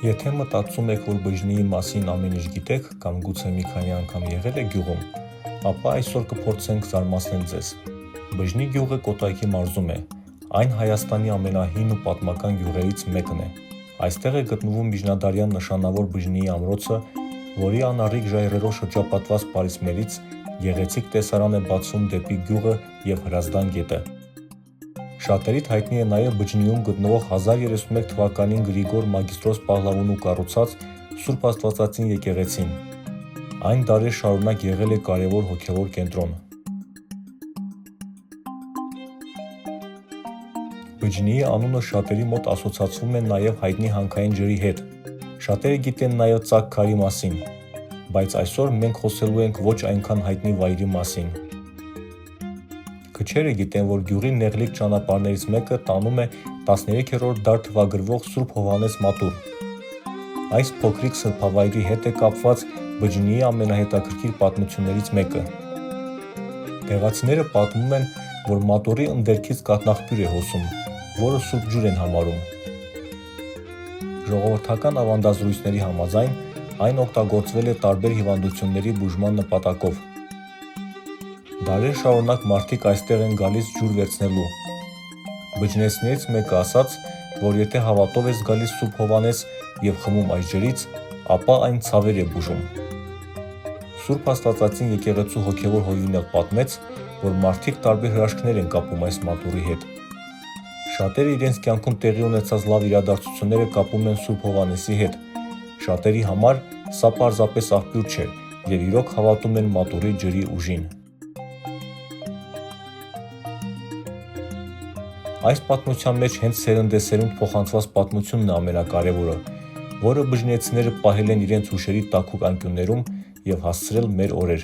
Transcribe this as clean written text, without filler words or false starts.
Եթե մտածում եք, որ բջջնիի մասին ամեն ինչ գիտեք կամ գուցե մի քանի անգամ եղել եք գյուղում, ապա այսօր կփորձենք զարմացնել ձեզ։ Բջջնի գյուղը Կոտայքի մարզում է, այն Հայաստանի ամենահին ու պատմական գյուղերից մեկն է։ Այստեղ է գտնվում միջնադարյան նշանավոր բջջնիի ամրոցը, որի անառիկ ժայռերով շրջապատված պարիսպներից գեղեցիկ տեսարան է բացվում դեպի գյուղը և Հրազդան գետը։ Շատերիդ հայտնի է նաև բջջնիում գտնվող 1031 թվականին Գրիգոր Մագիստրոս Պահլավոնու կառուցած Սուրբ Աստվածածին եկեղեցին։ Այն դարեր շարունակ եղել է կարևոր հոգևոր կենտրոն։ Բջջնիի անունը շատերի մոտ ասոցացվում է նաև հայտնի հանքային ջրի հետ։ Շատերը գիտեն նաև Ծակ քարի մասին, բայց այսօր մենք խոսելու ենք ոչ այնքան հայտնի վայրի մասին։ Քչերը գիտեն, որ գյուղի նեղլիկ ճանապարհներից մեկը տանում է 13-րդ դար թվագրվող Սուրբ Հովհաննես մատուռ։ Այս փոքրիկ սրբավայրի հետ է կապված բջջնիի ամենահետաքրքիր պատմություններից մեկը։ Տեղացիները պատմում են, որ մատուռի ընդերքից կաթնաղբյուր է հոսում, որը սուրբ ջուր են համարում։ Ժողովրդական ավանդազրույցների համաձայն այն օգտագործվել է տարբեր հիվանդությունների բուժման նպատակով։ Դարեր շարունակ մարդիկ այստեղ են գալիս ջուր վերցնելու։ Բջջնեցիներից մեկը ասաց, որ եթե հավատով ես գալիս Սուրբ Հովհաննես և խմում այս ջրից, ապա այն ցավեր է բուժում։ Սուրբ Աստվածածին եկեղեցու հոգևոր հովիվն էլ պատմեց, որ մարդիկ տարբեր հրաշքներ են կապում այս մատուռի հետ։ Շատերը իրենց կյանքում տեղի ունեցած լավ իրադարձությունները կապում են Սուրբ Հովհաննեսի հետ։ Շատերի համար սա պարզապես աղբյուր չէ, և իրոք հավատում են մատուռի ջրի ուժին։ Այս պատմության մեջ հենց սերնդեսերունդ փոխանցված պատմությունն է ամենակարևորը, որը բջջնեցիները պահել են իրենց հուշերի տաքուկ անկյուններում և հասցրել մեր օրեր։